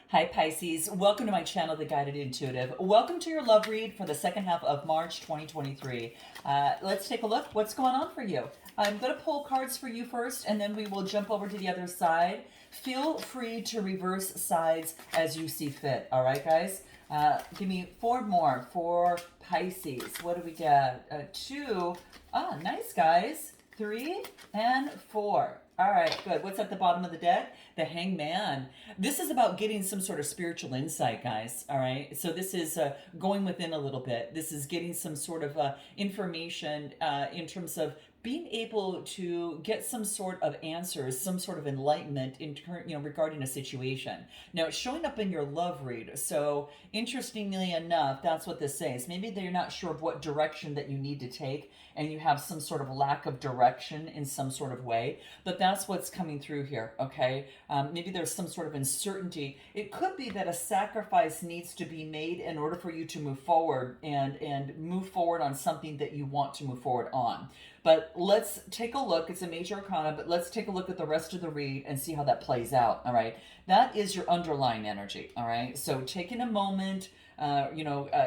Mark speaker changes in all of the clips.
Speaker 1: Hi Pisces, welcome to my channel, The Guided Intuitive. Welcome to your love read for the second half of March 2023. Let's take a look what's going on for you. I'm going to pull cards for you first and then we will jump over to the other side. Feel free to reverse sides as you see fit, all right guys? Give me four more for Pisces. What do we got? Two. Ah, nice guys. 3 and 4. All right, good. What's at the bottom of the deck? The Hangman. This is about getting some sort of spiritual insight, guys. All right. So this is going within a little bit. This is getting some sort of information in terms of being able to get some sort of answers, some sort of enlightenment regarding a situation. Now it's showing up in your love read. So interestingly enough, that's what this says. Maybe they're not sure of what direction that you need to take, and you have some sort of lack of direction in some sort of way. But that's what's coming through here. Okay. Maybe there's some sort of uncertainty. It could be that a sacrifice needs to be made in order for you to move forward and move forward on something that you want to move forward on. But let's take a look. It's a major arcana, but let's take a look at the rest of the read and see how that plays out. All right. That is your underlying energy. All right. So taking a moment,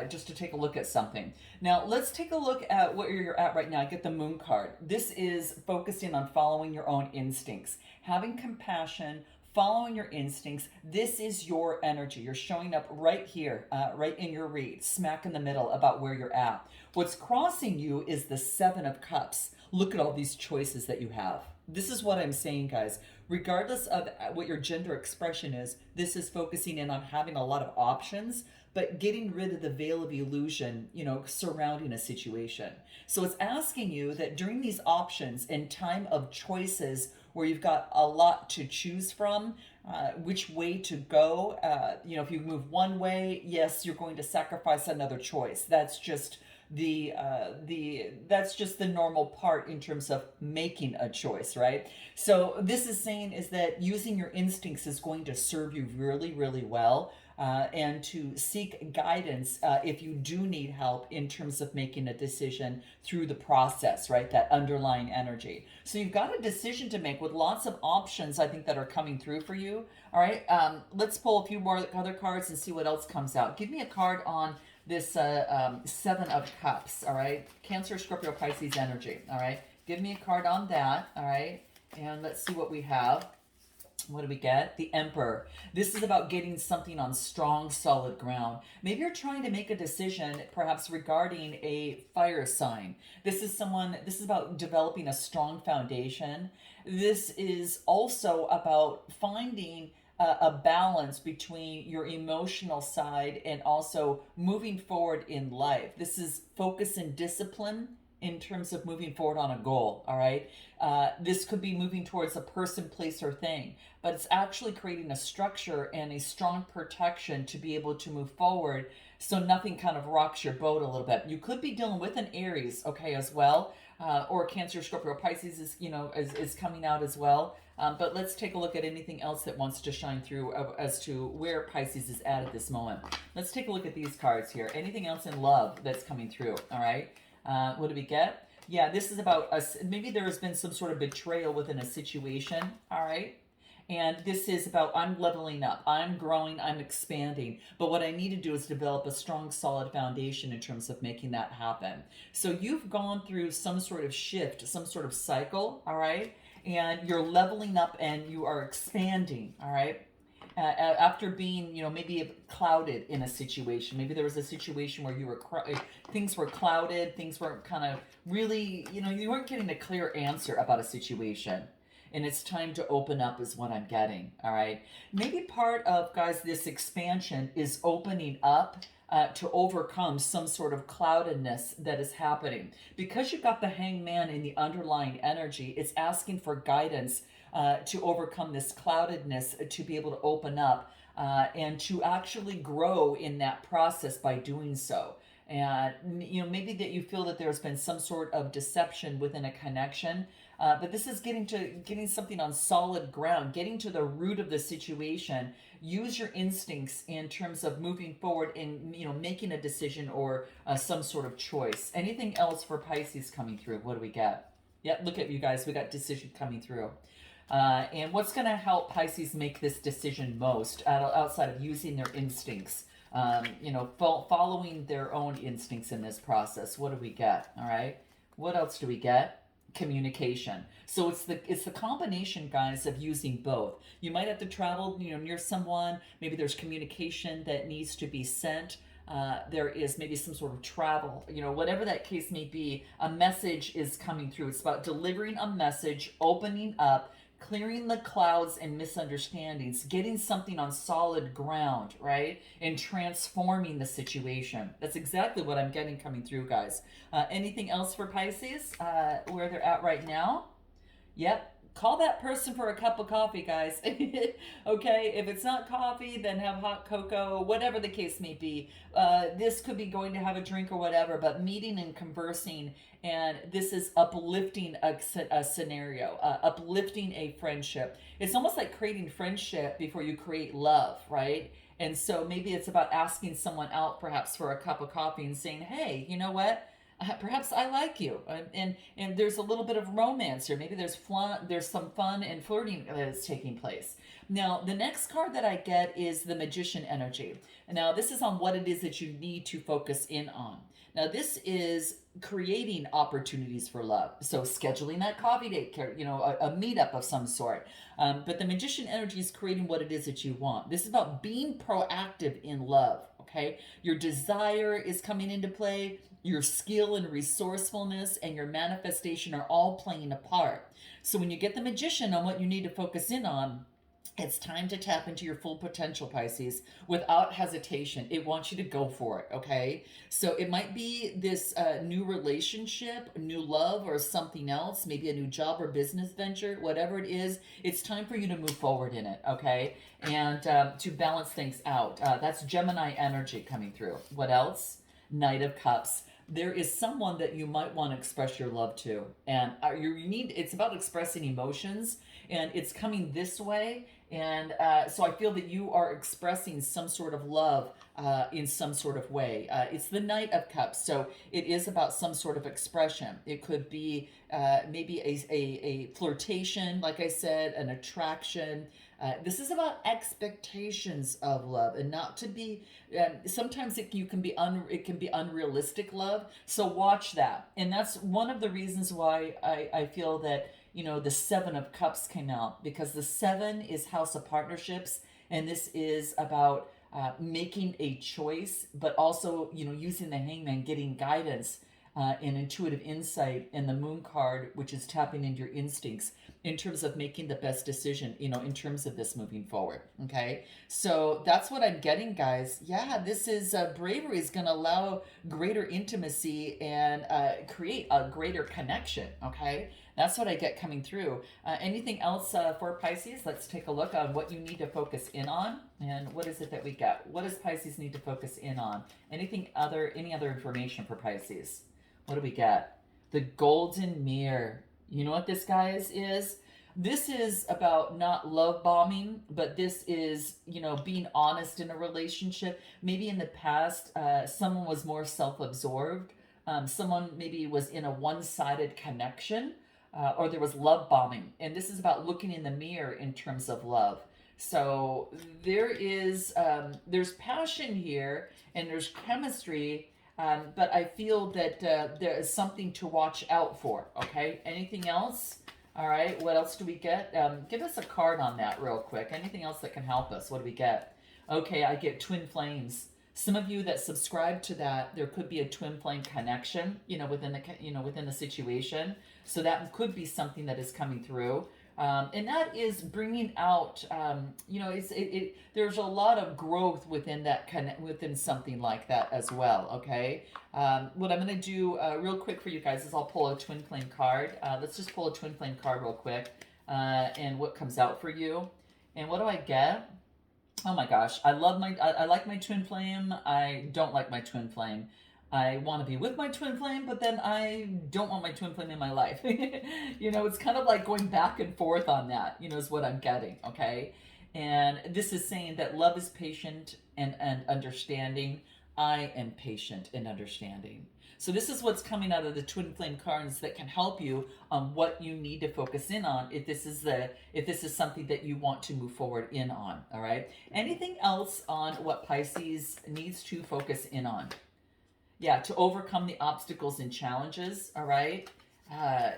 Speaker 1: just to take a look at something. Now, let's take a look at where you're at right now. Get the Moon card. This is focusing on following your own instincts, having compassion, following your instincts. This is your energy. You're showing up right here, right in your read, smack in the middle about where you're at. What's crossing you is the Seven of Cups. Look at all these choices that you have. This is what I'm saying, guys. Regardless of what your gender expression is, this is focusing in on having a lot of options, but getting rid of the veil of illusion, surrounding a situation. So it's asking you that during these options and time of choices where you've got a lot to choose from, which way to go, if you move one way, yes, you're going to sacrifice another choice. That's just that's just the normal part in terms of making a choice, right? So this is saying is that using your instincts is going to serve you really, really well. And to seek guidance if you do need help in terms of making a decision through the process, right? That underlying energy. So you've got a decision to make with lots of options, I think, that are coming through for you. All right, let's pull a few more other cards and see what else comes out. Give me a card on this Seven of Cups, all right? Cancer, Scorpio, Pisces energy, all right? Give me a card on that, all right? And let's see what we have. What do we get? The Emperor. This is about getting something on strong, solid ground. Maybe you're trying to make a decision, perhaps regarding a fire sign. This is about developing a strong foundation. This is also about finding a balance between your emotional side and also moving forward in life. This is focus and discipline in terms of moving forward on a goal, all right? This could be moving towards a person, place, or thing, but it's actually creating a structure and a strong protection to be able to move forward so nothing kind of rocks your boat a little bit. You could be dealing with an Aries, okay, as well, or Cancer, Scorpio, Pisces is coming out as well. But let's take a look at anything else that wants to shine through as to where Pisces is at this moment. Let's take a look at these cards here. Anything else in love that's coming through, all right? What do we get? Yeah, this is about us. Maybe there has been some sort of betrayal within a situation, all right? And this is about I'm leveling up, I'm growing, I'm expanding. But what I need to do is develop a strong, solid foundation in terms of making that happen. So you've gone through some sort of shift, some sort of cycle, all right? And you're leveling up and you are expanding, all right? After being, maybe clouded in a situation. Maybe there was a situation where things were clouded, things weren't kind of really, you weren't getting a clear answer about a situation. And it's time to open up is what I'm getting, all right? Maybe part of, guys, this expansion is opening up to overcome some sort of cloudedness that is happening. Because you've got the Hangman in the underlying energy, it's asking for guidance to overcome this cloudedness, to be able to open up and to actually grow in that process by doing so. And maybe that you feel that there's been some sort of deception within a connection, but this is getting something on solid ground, getting to the root of the situation. Use your instincts in terms of moving forward in making a decision or some sort of choice. Anything else for Pisces coming through? What do we get? Yeah, look at you guys. We got decision coming through. And what's going to help Pisces make this decision most outside of using their instincts? Following their own instincts in this process. What do we get? All right. What else do we get? Communication. So it's the combination, guys, of using both. You might have to travel, near someone. Maybe there's communication that needs to be sent. There is maybe some sort of travel, whatever that case may be. A message is coming through. It's about delivering a message, opening up, clearing the clouds and misunderstandings, getting something on solid ground, right? And transforming the situation. That's exactly what I'm getting coming through, guys. Anything else for Pisces, where they're at right now? Yep. Call that person for a cup of coffee, guys. Okay, if it's not coffee, then have hot cocoa, whatever the case may be. This could be going to have a drink or whatever, but meeting and conversing, and this is uplifting a scenario, uplifting a friendship. It's almost like creating friendship before you create love, right? And so maybe it's about asking someone out perhaps for a cup of coffee and saying, hey, you know what? Perhaps I like you, and there's a little bit of romance here. Maybe there's some fun and flirting that is taking place. Now, the next card that I get is the Magician energy. Now, this is on what it is that you need to focus in on. Now, this is creating opportunities for love. So scheduling that coffee date, a meetup of some sort. But the Magician energy is creating what it is that you want. This is about being proactive in love, okay? Your desire is coming into play. Your skill and resourcefulness and your manifestation are all playing a part. So when you get the Magician on what you need to focus in on, it's time to tap into your full potential, Pisces, without hesitation. It wants you to go for it, okay? So it might be this new relationship, new love, or something else, maybe a new job or business venture, whatever it is. It's time for you to move forward in it, okay? And to balance things out. That's Gemini energy coming through. What else? Knight of Cups. There is someone that you might want to express your love to, and it's about expressing emotions, and it's coming this way. And so I feel that you are expressing some sort of love in some sort of way. It's the Knight of Cups, so it is about some sort of expression. It could be maybe a flirtation, like I said, an attraction. This is about expectations of love, and not to be. Sometimes it can be unrealistic love. So watch that, and that's one of the reasons why I feel that the Seven of Cups came out, because the Seven is House of Partnerships, and this is about making a choice, but also using the Hangman, getting guidance and intuitive insight, and the Moon card, which is tapping into your instincts in terms of making the best decision, in terms of this moving forward. Okay, so that's what I'm getting, guys. Yeah, this is bravery is going to allow greater intimacy and create a greater connection. Okay, that's what I get coming through. Anything else for Pisces? Let's take a look on what you need to focus in on, and what is it that we get. What does Pisces need to focus in on? Any other information for Pisces? What do we get? The Golden Mirror. You know what this, guys, is? This is about not love bombing, but this is, being honest in a relationship. Maybe in the past, someone was more self-absorbed. Someone maybe was in a one-sided connection, or there was love bombing. And this is about looking in the mirror in terms of love. So there's passion here, and there's chemistry. But I feel that there is something to watch out for, okay? Anything else? All right, what else do we get? Give us a card on that real quick. Anything else that can help us? What do we get? Okay, I get twin flames. Some of you that subscribe to that, there could be a twin flame connection, within the situation. So that could be something that is coming through. And that is bringing out, there's a lot of growth within within something like that as well. Okay. What I'm going to do real quick for you guys is I'll pull a twin flame card. Let's just pull a twin flame card real quick, and what comes out for you. And what do I get? Oh my gosh, I like my twin flame. I don't like my twin flame. I want to be with my twin flame, but then I don't want my twin flame in my life. It's kind of like going back and forth on that, is what I'm getting, okay? And this is saying that love is patient and understanding. I am patient and understanding. So this is what's coming out of the twin flame cards that can help you on what you need to focus in on if this is something that you want to move forward in on. All right. Anything else on what Pisces needs to focus in on? Yeah, to overcome the obstacles and challenges. All right. Uh,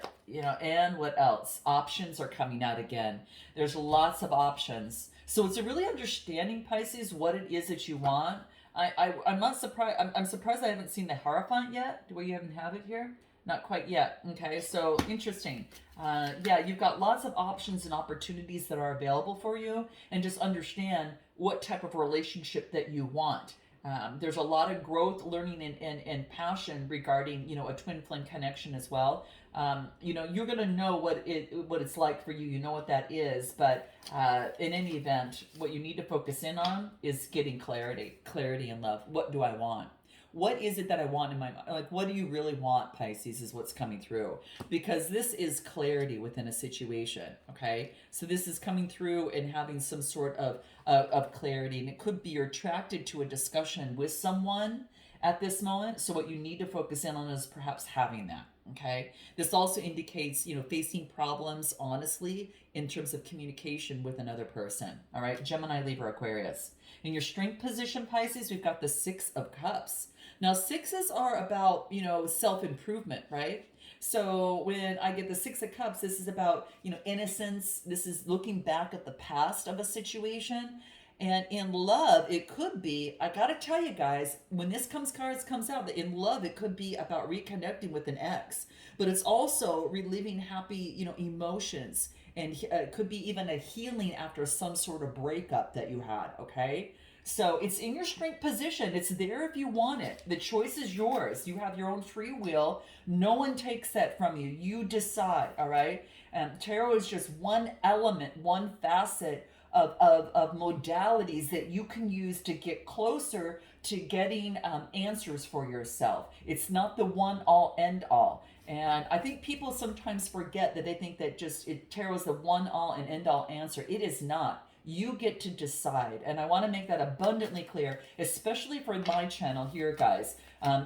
Speaker 1: and what else? Options are coming out again. There's lots of options. So it's a really understanding, Pisces, what it is that you want. I'm not surprised. I'm surprised I haven't seen the Hierophant yet. Do we even have it here? Not quite yet. Okay, so interesting. Yeah, you've got lots of options and opportunities that are available for you, and just understand what type of relationship that you want. There's a lot of growth, learning, and passion regarding, a twin flame connection as well. You're gonna know what it's like for you. You know what that is, but in any event, what you need to focus in on is getting clarity and love. What do I want? What is it that I want in my mind? Like, what do you really want, Pisces, is what's coming through. Because this is clarity within a situation, okay? So this is coming through and having some sort of clarity. And it could be you're attracted to a discussion with someone at this moment. So what you need to focus in on is perhaps having that, okay? This also indicates, facing problems honestly in terms of communication with another person, all right? Gemini, Libra, Aquarius. In your strength position, Pisces, we've got the Six of Cups. Now, sixes are about, self-improvement, right? So when I get the Six of Cups, this is about, innocence. This is looking back at the past of a situation. And in love, it could be, I gotta tell you guys, when this comes out, that in love, it could be about reconnecting with an ex. But it's also reliving happy, emotions. And it could be even a healing after some sort of breakup that you had, okay? So it's in your strength position. It's there if you want it. The choice is yours. You have your own free will. No one takes that from you. You decide, all right? Tarot is just one element, one facet of modalities that you can use to get closer to getting answers for yourself. It's not the one all end all. And I think people sometimes forget that they think that tarot is the one all and end all answer. It is not. You get to decide. And I want to make that abundantly clear, especially for my channel here, guys.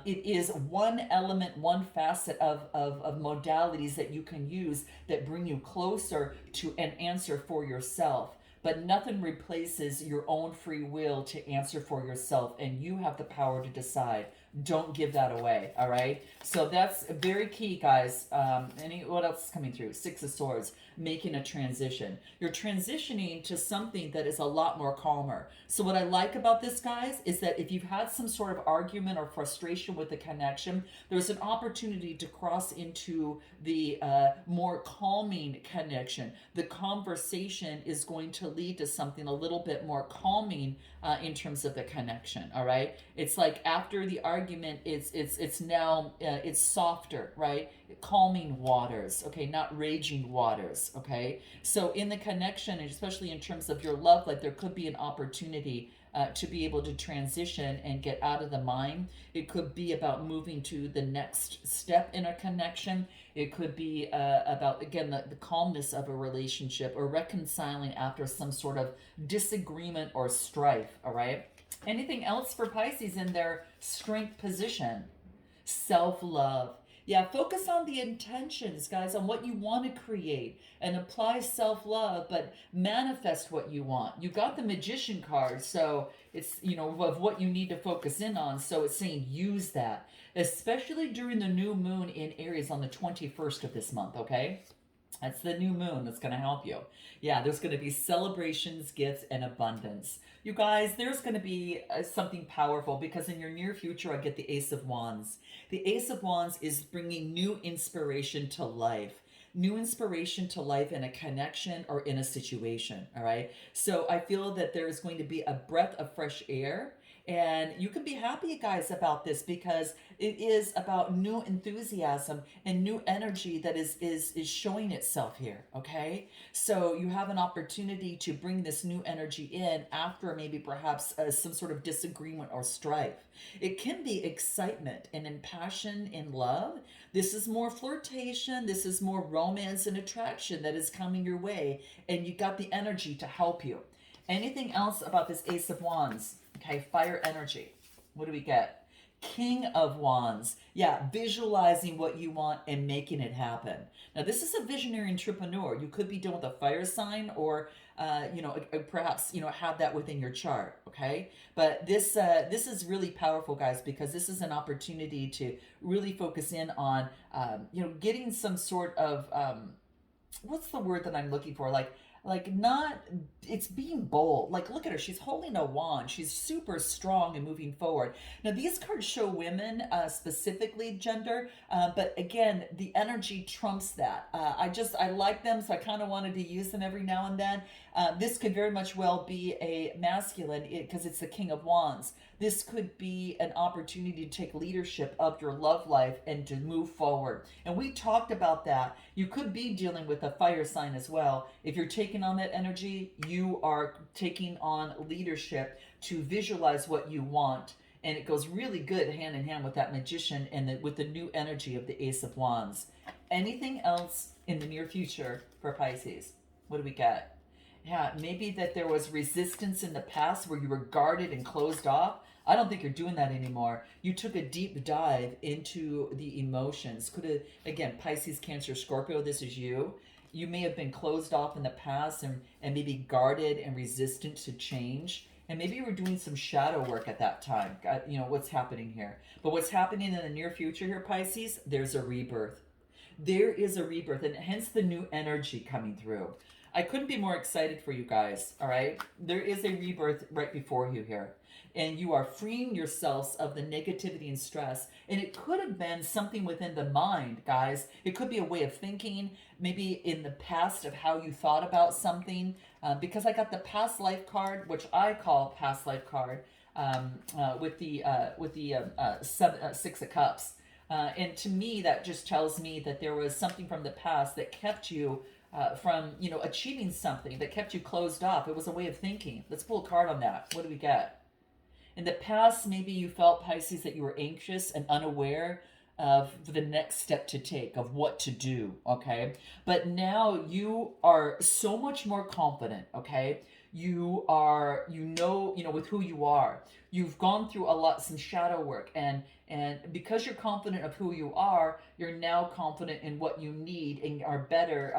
Speaker 1: It is one element, one facet of modalities that you can use that bring you closer to an answer for yourself. But nothing replaces your own free will to answer for yourself, and you have the power to decide. Don't give that away, all right? So that's very key, guys. What else is coming through? Six of Swords, making a transition. You're transitioning to something that is a lot more calmer. So what I like about this, guys, is that if you've had some sort of argument or frustration with the connection, there's an opportunity to cross into the more calming connection. The conversation is going to lead to something a little bit more calming in terms of the connection, all right? It's like after the argument, it's now it's softer, right? Calming waters, okay, not raging waters, okay? So in the connection, and especially in terms of your love life, there could be an opportunity to be able to transition and get out of the mind. It could be about moving to the next step in a connection. It could be about, again, the calmness of a relationship or reconciling after some sort of disagreement or strife, all right? Anything else for Pisces in their strength position? Self-love. Yeah, focus on the intentions, guys, on what you want to create and apply self-love, but manifest what you want. You got the Magician card, so it's, of what you need to focus in on. So it's saying use that, especially during the new moon in Aries on the 21st of this month, okay? That's the new moon that's going to help you. Yeah, there's going to be celebrations, gifts, and abundance. You guys, there's going to be something powerful because in your near future, I get the Ace of Wands. The Ace of Wands is bringing new inspiration to life. New inspiration to life in a connection or in a situation, all right? So I feel that there's going to be a breath of fresh air. And you can be happy, guys, about this because it is about new enthusiasm and new energy that is showing itself here, okay? So you have an opportunity to bring this new energy in after maybe perhaps some sort of disagreement or strife. It can be excitement and in passion, in love. This is more flirtation. This is more romance and attraction that is coming your way. And you got the energy to help you. Anything else about this Ace of Wands? Okay, fire energy. What do we get? King of Wands. Yeah, visualizing what you want and making it happen. Now, this is a visionary entrepreneur. You could be dealing with a fire sign, or perhaps have that within your chart. Okay, but this is really powerful, guys, because this is an opportunity to really focus in on getting some sort of what's the word that I'm looking for? Like not, it's being bold. Like, look at her, she's holding a wand, she's super strong and moving forward. Now these cards show women, specifically gender, but again, the energy trumps that. I like them, so I kind of wanted to use them every now and then. This could very much well be a masculine, because it's the King of Wands. This could be an opportunity to take leadership of your love life and to move forward. And we talked about that. You could be dealing with a fire sign as well. If you're taking on that energy, you are taking on leadership to visualize what you want. And it goes really good hand in hand with that magician and with the new energy of the Ace of Wands. Anything else in the near future for Pisces? What do we got? Yeah, maybe that there was resistance in the past where you were guarded and closed off. I don't think you're doing that anymore. You took a deep dive into the emotions. Could have, again, Pisces, Cancer, Scorpio, this is you. You may have been closed off in the past and maybe guarded and resistant to change. And maybe you were doing some shadow work at that time. What's happening here. But what's happening in the near future here, Pisces, there's a rebirth. There is a rebirth, and hence the new energy coming through. I couldn't be more excited for you guys, all right? There is a rebirth right before you here. And you are freeing yourselves of the negativity and stress. And it could have been something within the mind, guys. It could be a way of thinking, maybe in the past of how you thought about something. Because I got the past life card, which I call past life card, with the Six of Cups. And to me, that just tells me that there was something from the past that kept you from achieving something, that kept you closed off. It was a way of thinking. Let's pull a card on that. What do we get? In the past, maybe you felt, Pisces, that you were anxious and unaware of the next step to take, of what to do, okay? But now you are so much more confident, okay? You are, with who you are. You've gone through some shadow work, and because you're confident of who you are, you're now confident in what you need and are better,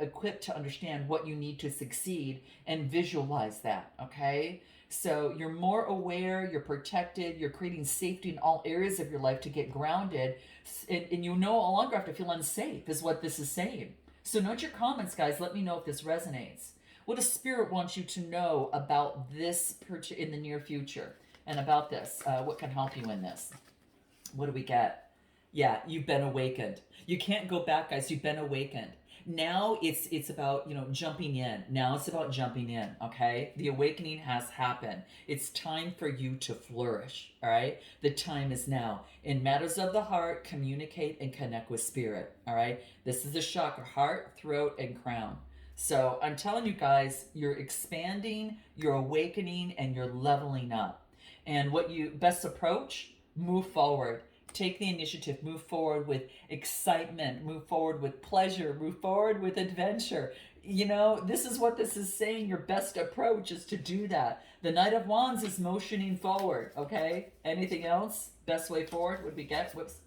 Speaker 1: equipped to understand what you need to succeed and visualize that, okay? So you're more aware, you're protected, you're creating safety in all areas of your life to get grounded, and you no longer have to feel unsafe, is what this is saying. So note your comments, guys. Let me know if this resonates. What does Spirit want you to know about this in the near future and about this? What can help you in this? What do we get? Yeah, you've been awakened. You can't go back, guys. You've been awakened. Now it's about, jumping in. Now it's about jumping in, okay? The awakening has happened. It's time for you to flourish, all right? The time is now. In matters of the heart, communicate and connect with Spirit, all right? This is the chakra, heart, throat, and crown. So I'm telling you guys, you're expanding, you're awakening, and you're leveling up. And what you best approach, move forward. Take the initiative, move forward with excitement, move forward with pleasure, move forward with adventure. This is what this is saying. Your best approach is to do that. The Knight of Wands is motioning forward, okay? Anything else? Best way forward? What did we get? Whoops.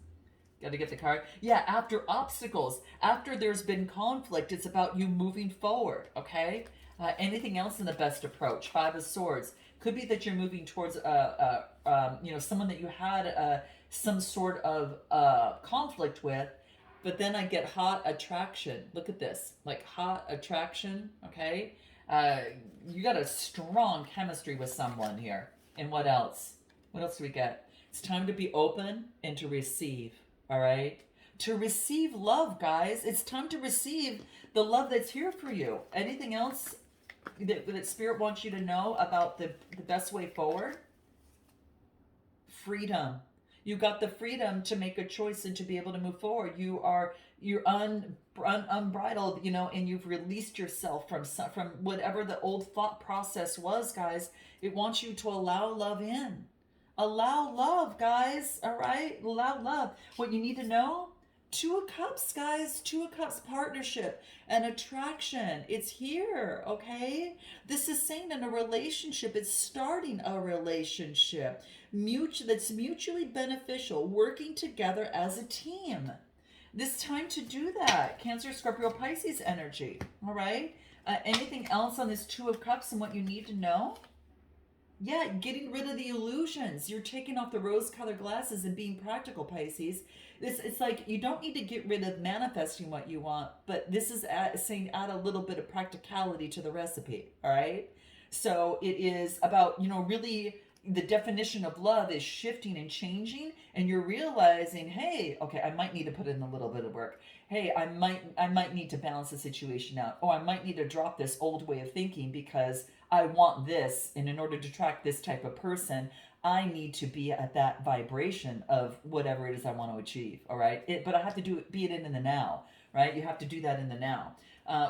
Speaker 1: Got to get the card. Yeah, after obstacles, after there's been conflict, it's about you moving forward, okay? Anything else in the best approach? Five of Swords. Could be that you're moving towards, someone that you had some sort of conflict with, but then I get hot attraction. Look at this, like hot attraction, okay? You got a strong chemistry with someone here. And what else? What else do we get? It's time to be open and to receive, all right? To receive love, guys. It's time to receive the love that's here for you. Anything else that Spirit wants you to know about the best way forward? Freedom. You got the freedom to make a choice and to be able to move forward. You're unbridled, and you've released yourself from whatever the old thought process was, guys. It wants you to allow love in. Allow love, guys. All right? Allow love. What you need to know, Two of Cups, guys. Two of Cups partnership and attraction. It's here, okay? This is saying in a relationship, it's starting a relationship that's mutually beneficial, working together as a team. This time to do that. Cancer, Scorpio, Pisces energy, all right? Anything else on this Two of Cups and what you need to know? Yeah, getting rid of the illusions. You're taking off the rose-colored glasses and being practical, Pisces. It's like you don't need to get rid of manifesting what you want, but this is saying add a little bit of practicality to the recipe, all right? So it is about, really the definition of love is shifting and changing, and you're realizing, hey, okay, I might need to put in a little bit of work. Hey, I might need to balance the situation out. Oh, I might need to drop this old way of thinking because I want this, and in order to attract this type of person, I need to be at that vibration of whatever it is I want to achieve. All right, but I have to be it in the now. Right, you have to do that in the now.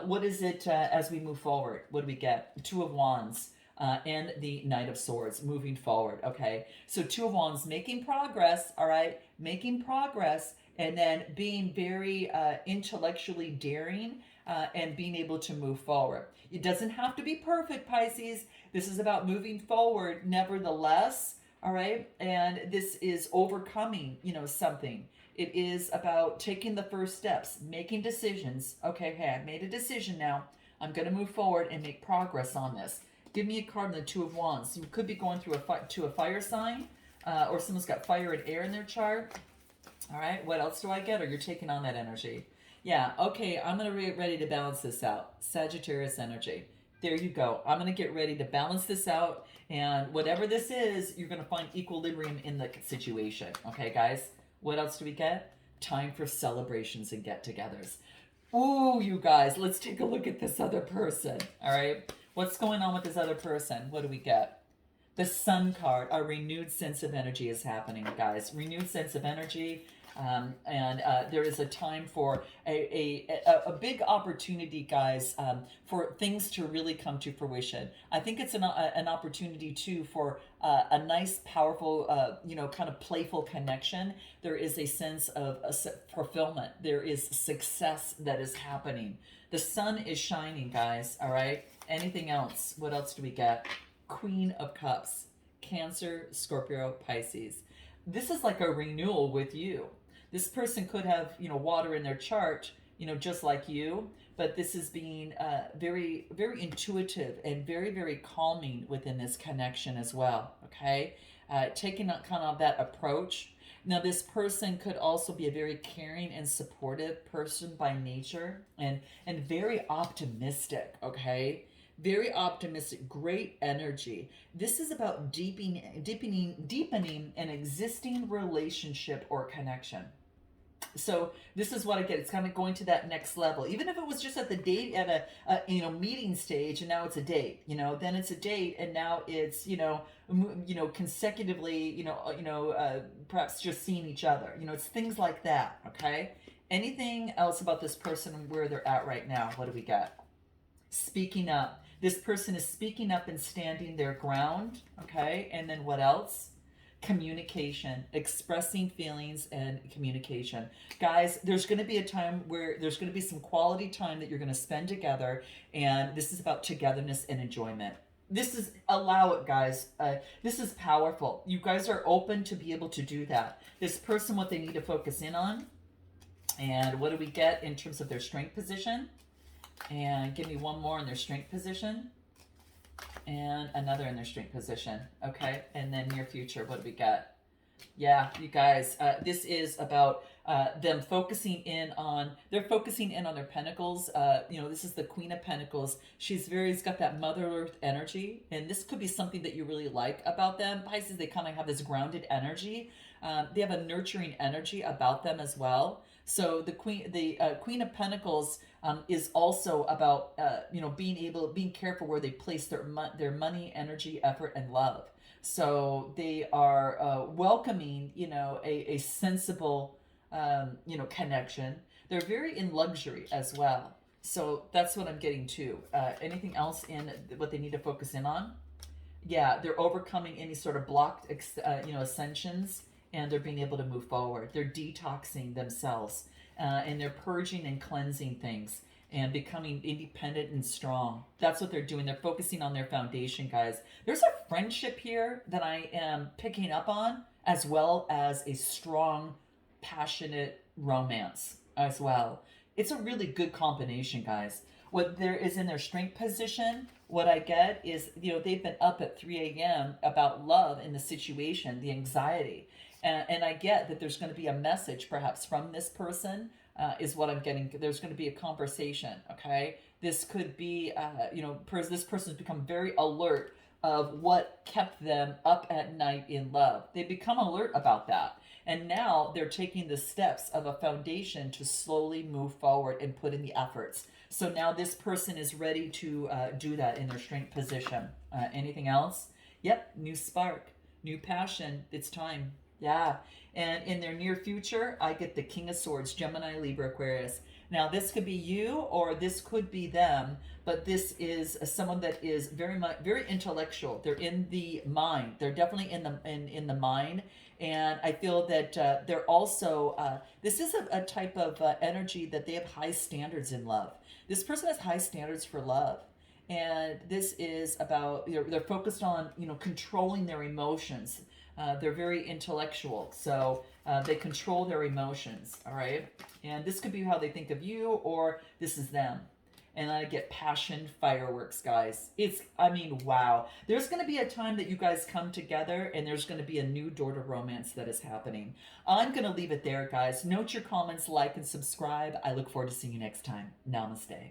Speaker 1: What is it as we move forward? What do we get? Two of Wands. And the Knight of Swords moving forward. Okay, so Two of Wands, making progress. All right, making progress, and then being very intellectually daring and being able to move forward. It doesn't have to be perfect, Pisces. This is about moving forward, nevertheless. All right, and this is overcoming, something. It is about taking the first steps, making decisions. Okay, hey, I made a decision now. I'm going to move forward and make progress on this. Give me a card in the Two of Wands. You could be going through a fire sign, or someone's got fire and air in their chart. All right, what else do I get? Or you're taking on that energy. Yeah, okay, I'm going to get ready to balance this out. Sagittarius energy. There you go. I'm going to get ready to balance this out. And whatever this is, you're going to find equilibrium in the situation. Okay, guys? What else do we get? Time for celebrations and get-togethers. Ooh, you guys, let's take a look at this other person. All right? What's going on with this other person? What do we get? The Sun card. A renewed sense of energy is happening, guys. Renewed sense of energy. And there is a time for a big opportunity, guys, for things to really come to fruition. I think it's an opportunity, too, for a nice, powerful, kind of playful connection. There is a sense of fulfillment. There is success that is happening. The sun is shining, guys, all right? Anything else? What else do we get? Queen of Cups. Cancer, Scorpio, Pisces. This is like a renewal with you. This person could have, water in their chart, just like you, but this is being very, very intuitive and very, very calming within this connection as well, okay? Taking kind of that approach. Now, this person could also be a very caring and supportive person by nature and very optimistic, okay? Very optimistic, great energy. This is about deepening an existing relationship or connection. So this is what I get. It's kind of going to that next level. Even if it was just at the date at a meeting stage, and now it's a date. Then it's a date, and now it's consecutively. Perhaps just seeing each other. It's things like that. Okay. Anything else about this person and where they're at right now? What do we got? Speaking up. This person is speaking up and standing their ground. Okay. And then what else? Communication, expressing feelings and communication. Guys, there's going to be a time where there's going to be some quality time that you're going to spend together, and this is about togetherness and enjoyment. Allow it, guys. This is powerful. You guys are open to be able to do that. This person, what they need to focus in on, and what do we get in terms of their strength position? And give me one more in their strength position. And another in their strength position. Okay. And then near future, what do we got? Yeah, you guys, this is about them focusing in on their pentacles. This is the Queen of Pentacles. She's got that Mother Earth energy. And this could be something that you really like about them. Pisces, they kind of have this grounded energy. They have a nurturing energy about them as well. So the Queen of Pentacles is also about being careful where they place their money, energy, effort, and love. So they are welcoming a sensible connection. They're very in luxury as well. So that's what I'm getting to. Anything else in what they need to focus in on? Yeah, they're overcoming any sort of blocked ascensions. And they're being able to move forward. They're detoxing themselves. and they're purging and cleansing things and becoming independent and strong. That's what they're doing. They're focusing on their foundation, guys. There's a friendship here that I am picking up on, as well as a strong, passionate romance as well. It's a really good combination, guys. What there is in their strength position, what I get is, they've been up at 3 a.m. about love in the situation, the anxiety. And I get that there's going to be a message perhaps from this person, is what I'm getting. There's going to be a conversation, okay? This could be, this person's become very alert of what kept them up at night in love. They become alert about that. And now they're taking the steps of a foundation to slowly move forward and put in the efforts. So now this person is ready to do that in their strength position. Anything else? Yep, new spark, new passion. It's time. Yeah. And in their near future, I get the King of Swords, Gemini, Libra, Aquarius. Now, this could be you or this could be them, but this is someone that is very intellectual. They're in the mind. They're definitely in the mind. And I feel that they're also, this is a type of energy that they have high standards in love. This person has high standards for love. And this is about, they're focused on, controlling their emotions. They're very intellectual, so they control their emotions, all right? And this could be how they think of you, or this is them. And I get passion fireworks, guys. Wow. There's going to be a time that you guys come together, and there's going to be a new door to romance that is happening. I'm going to leave it there, guys. Note your comments, like, and subscribe. I look forward to seeing you next time. Namaste.